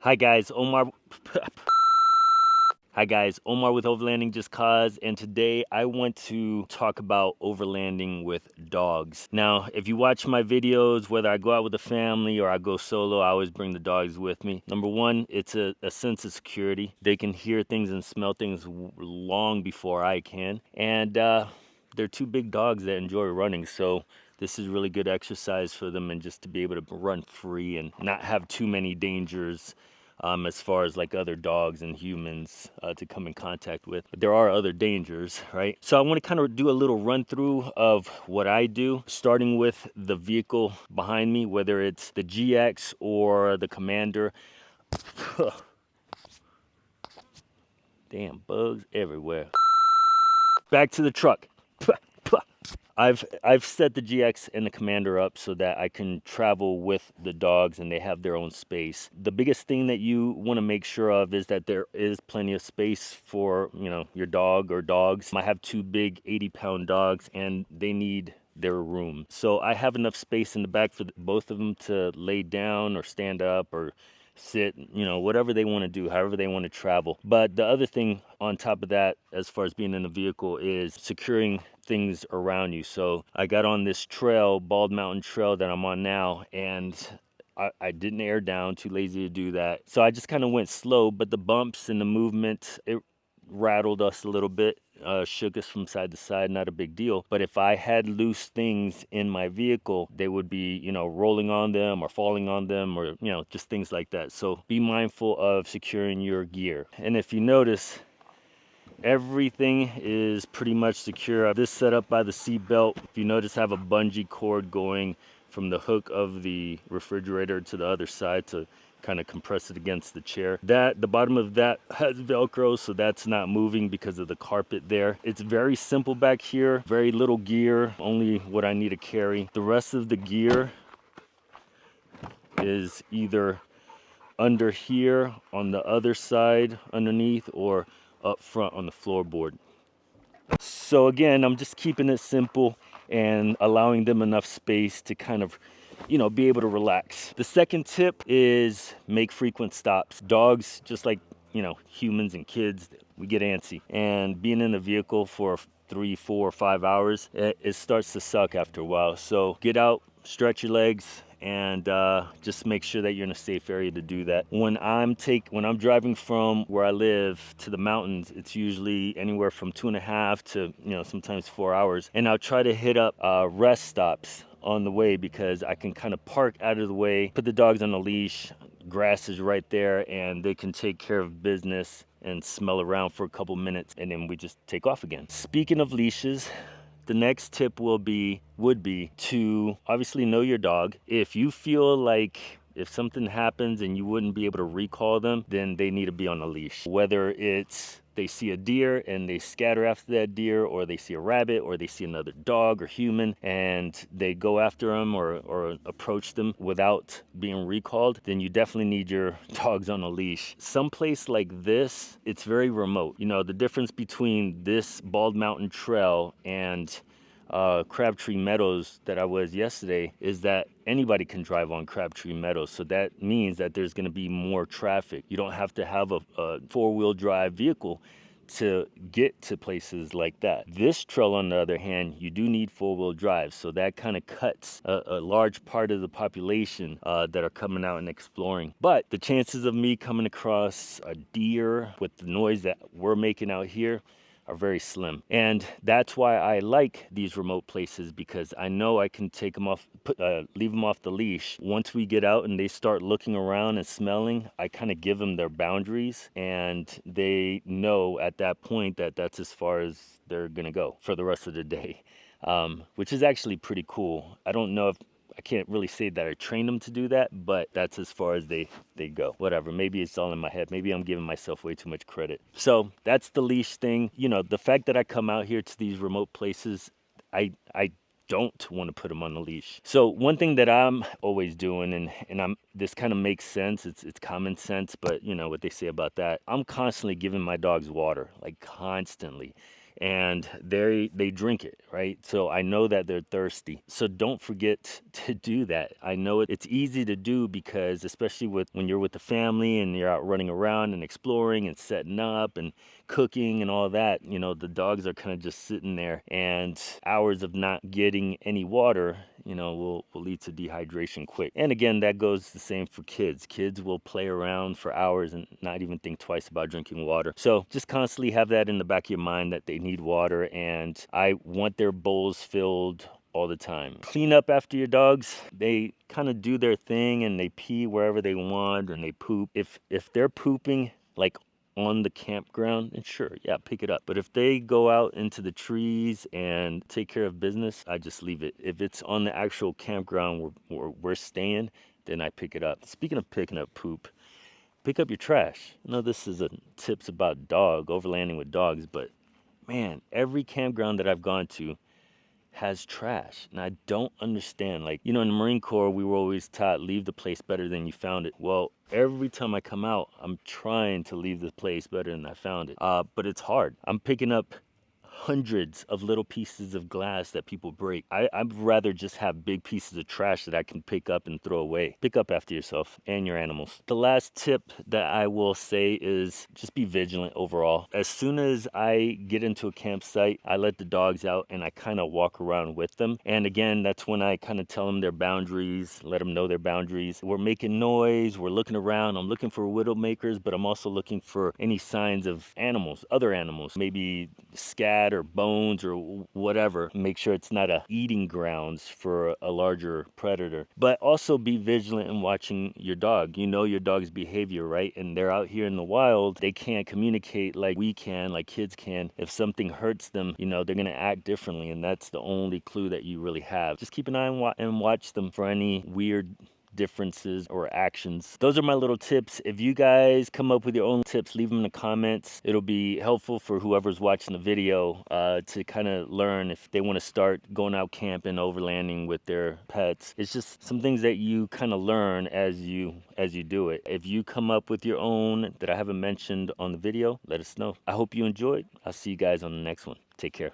Hi guys, Omar. Hi guys, Omar with Overlanding Just Cause, and today I want to talk about overlanding with dogs. Now, if you watch my videos, whether I go out with a family or I go solo, I always bring the dogs with me. Number one, it's a sense of security. They can hear things and smell things long before I can, and they're two big dogs that enjoy running, so this is really good exercise for them, and just to be able to run free and not have too many dangers as far as like other dogs and humans to come in contact with. But there are other dangers, right? So I want to kind of do a little run through of what I do, starting with the vehicle behind me, whether it's the GX or the Commander. Damn bugs everywhere. Back to the truck. I've set the GX and the Commander up so that I can travel with the dogs and they have their own space. The biggest thing that you want to make sure of is that there is plenty of space for, you know, your dog or dogs. I have two big 80-pound dogs and they need their room. So I have enough space in the back for both of them to lay down or stand up or sit, you know, whatever they want to do, however they want to travel. But the other thing on top of that, as far as being in the vehicle, is securing things around you. So I got on this trail, Bald Mountain Trail that I'm on now, and I didn't air down, too lazy to do that. So I just kind of went slow, but the bumps and the movement, it rattled us a little bit, shook us from side to side, not a big deal. But if I had loose things in my vehicle, they would be, you know, rolling on them or falling on them, or, you know, just things like that. So be mindful of securing your gear. And if you notice, everything is pretty much secure. This set up by the seat belt. If you notice, I have a bungee cord going from the hook of the refrigerator to the other side to kind of compress it against the chair. That the bottom of that has Velcro, so that's not moving because of the carpet there. It's very simple back here, very little gear, only what I need to carry. The rest of the gear is either under here on the other side underneath, or up front on the floorboard. So again, I'm just keeping it simple and allowing them enough space to kind of, you know, be able to relax. The second tip is make frequent stops. Dogs, just like, you know, humans and kids, we get antsy, and being in the vehicle for 3, 4, 5 hours, it starts to suck after a while. So get out, stretch your legs, and just make sure that you're in a safe area to do that. When I'm driving from where I live to the mountains, it's usually anywhere from 2.5 to, you know, sometimes 4 hours, and I'll try to hit up rest stops on the way, because I can kind of park out of the way, put the dogs on a leash, grass is right there, and they can take care of business and smell around for a couple minutes, and then we just take off again. Speaking of leashes, the next tip would be to obviously know your dog. If you feel like if something happens and you wouldn't be able to recall them, then they need to be on a leash. Whether it's they see a deer and they scatter after that deer, or they see a rabbit, or they see another dog or human and they go after them or approach them without being recalled, then you definitely need your dogs on a leash. Someplace like this, it's very remote. You know, the difference between this Bald Mountain Trail and Crabtree Meadows that I was yesterday is that anybody can drive on Crabtree Meadows. So that means that there's going to be more traffic. You don't have to have a four-wheel drive vehicle to get to places like that. This trail, on the other hand, you do need four-wheel drive, so that kind of cuts a large part of the population that are coming out and exploring. But the chances of me coming across a deer with the noise that we're making out here are very slim. And that's why I like these remote places, because I know I can take them off, leave them off the leash. Once we get out and they start looking around and smelling, I kind of give them their boundaries, and they know at that point that that's as far as they're gonna go for the rest of the day, which is actually pretty cool. I don't know if I can't really say that I trained them to do that, but that's as far as they go. Whatever, maybe it's all in my head. Maybe I'm giving myself way too much credit. So that's the leash thing. You know, the fact that I come out here to these remote places, I don't want to put them on the leash. So one thing that I'm always doing, and this kind of makes sense, it's common sense, but you know what they say about that, I'm constantly giving my dogs water, like constantly. and they drink it, right? So I know that they're thirsty. So don't forget to do that. I know it's easy to do because especially when you're with the family and you're out running around and exploring and setting up and cooking and all that, you know, the dogs are kind of just sitting there, and hours of not getting any water, you know, will lead to dehydration quick. And again, that goes the same for kids. Kids will play around for hours and not even think twice about drinking water. So just constantly have that in the back of your mind that they need water, and I want their bowls filled all the time. Clean up after your dogs. They kind of do their thing and they pee wherever they want and they poop. If they're pooping like on the campground, and sure, yeah, pick it up. But if they go out into the trees and take care of business, I just leave it. If it's on the actual campground where we're staying, then I pick it up. Speaking of picking up poop, pick up your trash. I know this is a tips about overlanding with dogs, but man, every campground that I've gone to has trash, and I don't understand. Like, you know, in the Marine Corps, we were always taught, leave the place better than you found it. Well, every time I come out, I'm trying to leave the place better than I found it, but it's hard. I'm picking up hundreds of little pieces of glass that people break. I'd rather just have big pieces of trash that I can pick up and throw away. Pick up after yourself and your animals. The last tip that I will say is just be vigilant overall. As soon as I get into a campsite, I let the dogs out and I kind of walk around with them. And again, that's when I kind of tell them their boundaries, let them know their boundaries. We're making noise, we're looking around, I'm looking for widowmakers, but I'm also looking for any signs of animals, other animals, maybe scat or bones or whatever. Make sure it's not a eating grounds for a larger predator. But also be vigilant in watching your dog. You know your dog's behavior, right? And they're out here in the wild. They can't communicate like we can, like kids can. If something hurts them, you know, they're going to act differently, and that's the only clue that you really have. Just keep an eye on and watch them for any weird differences or actions. Those are my little tips. If you guys come up with your own tips, leave them in the comments. It'll be helpful for whoever's watching the video to kind of learn if they want to start going out camping, overlanding with their pets. It's just some things that you kind of learn as you do it. If you come up with your own that I haven't mentioned on the video, let us know. I hope you enjoyed. I'll see you guys on the next one. Take care.